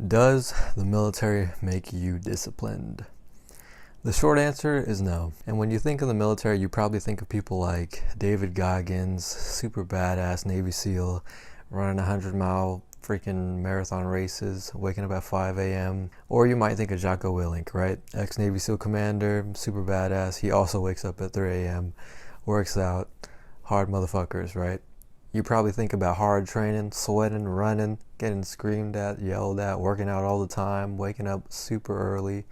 Does the military make you disciplined? The short answer is no. And when you think of the military, you probably think of people like David Goggins, super badass Navy SEAL, running 100-mile freaking marathon races, waking up at 5 a.m. Or you might think of Jocko Willink, right? Ex-Navy SEAL commander, super badass. He also wakes up at 3 a.m., works out, hard motherfuckers, right? You probably think about hard training, sweating, running, getting screamed at, yelled at, working out all the time, waking up super early,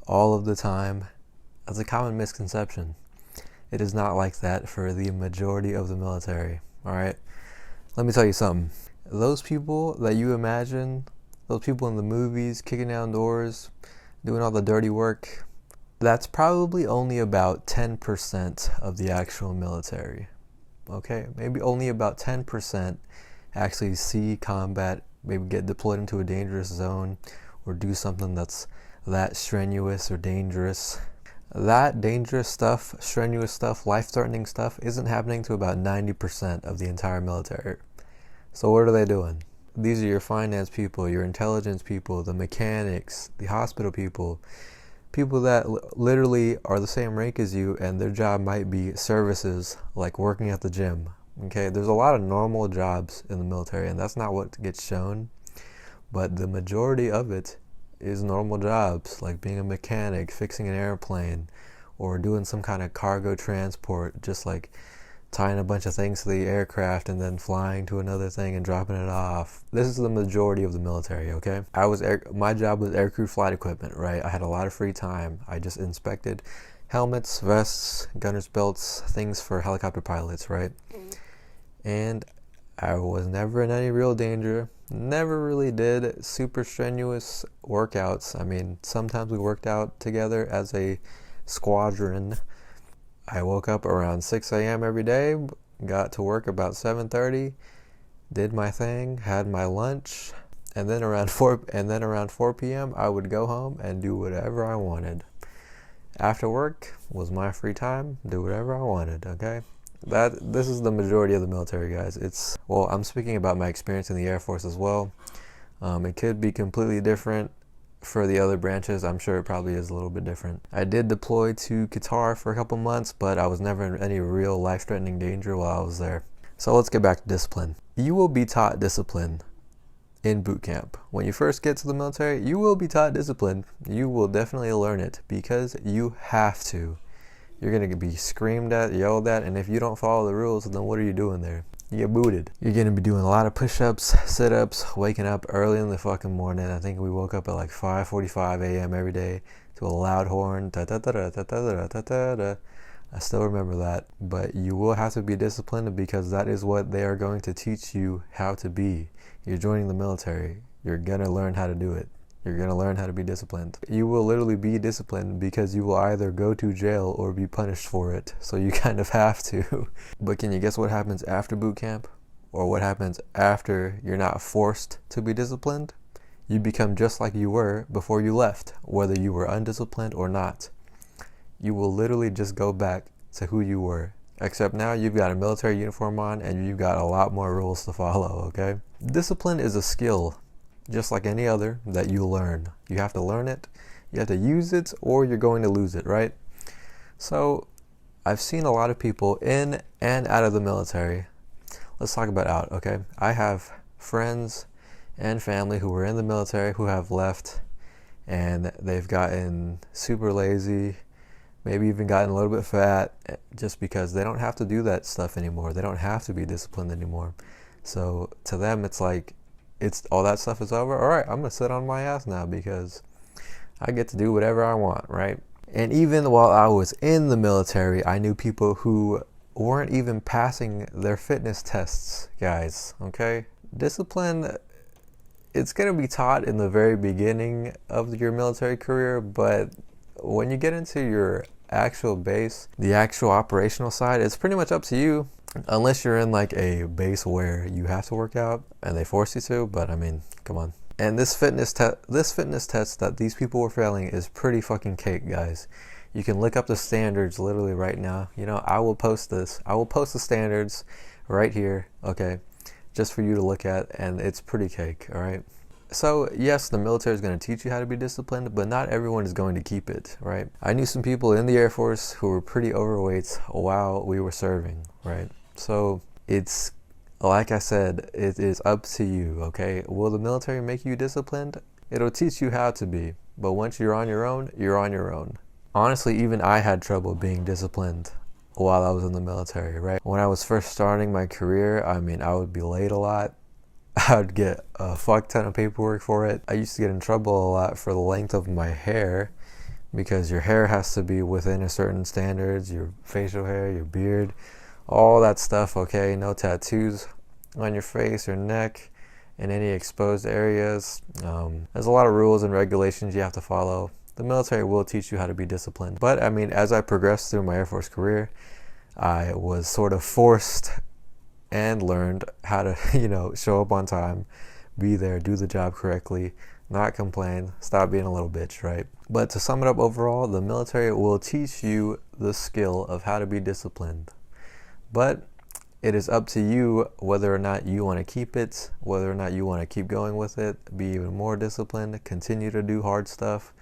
all of the time. That's a common misconception. It is not like that for the majority of the military, all right? Let me tell you something. Those people that you imagine, those people in the movies, kicking down doors, doing all the dirty work, that's probably only about 10% of the actual military. Okay, maybe only about 10% actually see combat, maybe get deployed into a dangerous zone or do something that's that strenuous or dangerous. That dangerous stuff, strenuous stuff, life-threatening stuff isn't happening to about 90% of the entire military. So what are they doing? These are your finance people, your intelligence people, the mechanics, the hospital people that literally are the same rank as you, and their job might be services like working at the gym. Okay, there's a lot of normal jobs in the military, and that's not what gets shown, but the majority of it is normal jobs like being a mechanic, fixing an airplane, or doing some kind of cargo transport, just like tying a bunch of things to the aircraft and then flying to another thing and dropping it off. This is the majority of the military, okay? My job was aircrew flight equipment, right? I had a lot of free time. I just inspected helmets, vests, gunner's belts, things for helicopter pilots, right? And I was never in any real danger. Never really did super strenuous workouts. I mean, sometimes we worked out together as a squadron. I woke up around 6 a.m. every day, got to work about 7:30, did my thing, had my lunch, and then around 4 p.m. I would go home and do whatever I wanted. After work was my free time, do whatever I wanted, okay? This is the majority of the military, guys. I'm speaking about my experience in the Air Force as well. It could be completely different for the other branches. I'm sure it probably is a little bit different. I did deploy to Qatar for a couple months, but I was never in any real life-threatening danger while I was there. So let's get back to discipline. You will be taught discipline in boot camp. When you first get to the military, you will be taught discipline. You will definitely learn it because you have to. You're going to be screamed at, yelled at, and if you don't follow the rules, then what are you doing there? You get booted. You're going to be doing a lot of push-ups, sit-ups, waking up early in the fucking morning. I think we woke up at like 5:45 a.m. every day to a loud horn. I still remember that. But you will have to be disciplined because that is what they are going to teach you how to be. You're joining the military. You're going to learn how to do it. You're going to learn how to be disciplined. You will literally be disciplined because you will either go to jail or be punished for it. So you kind of have to. But can you guess what happens after boot camp? Or what happens after you're not forced to be disciplined? You become just like you were before you left, whether you were undisciplined or not. You will literally just go back to who you were. Except now you've got a military uniform on and you've got a lot more rules to follow, okay? Discipline is a skill, just like any other, that you learn. You have to learn it, you have to use it, or you're going to lose it, right? So I've seen a lot of people in and out of the military. Let's talk about out, okay? I have friends and family who were in the military who have left, and they've gotten super lazy, maybe even gotten a little bit fat, just because they don't have to do that stuff anymore. They don't have to be disciplined anymore. So to them, it's like, all that stuff is over. All right, I'm gonna sit on my ass now because I get to do whatever I want, right? And even while I was in the military, I knew people who weren't even passing their fitness tests, guys, okay? Discipline, it's gonna be taught in the very beginning of your military career, but when you get into your actual base, the actual operational side, it's pretty much up to you. Unless you're in like a base where you have to work out and they force you to, but I mean, come on. And this fitness test that these people were failing is pretty fucking cake, guys. You can look up the standards literally right now. You know, I will post this. I will post the standards right here, okay, just for you to look at, and it's pretty cake, all right? So yes, the military is going to teach you how to be disciplined, but not everyone is going to keep it, right? I knew some people in the Air Force who were pretty overweight while we were serving, right? So it's, like I said, it is up to you, okay? Will the military make you disciplined? It'll teach you how to be, but once you're on your own, you're on your own. Honestly, even I had trouble being disciplined while I was in the military, right? When I was first starting my career, I would be late a lot. I would get a fuck ton of paperwork for it. I used to get in trouble a lot for the length of my hair, because your hair has to be within a certain standards, your facial hair, your beard, all that stuff, okay? No tattoos on your face or neck in any exposed areas. There's a lot of rules and regulations you have to follow. The military will teach you how to be disciplined. But as I progressed through my Air Force career, I was sort of forced and learned how to, show up on time, be there, do the job correctly, not complain, stop being a little bitch, right? But to sum it up overall, the military will teach you the skill of how to be disciplined. But it is up to you whether or not you want to keep it, whether or not you want to keep going with it, be even more disciplined, continue to do hard stuff,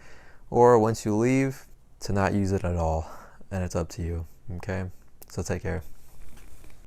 or once you leave, to not use it at all. And it's up to you, okay? So take care.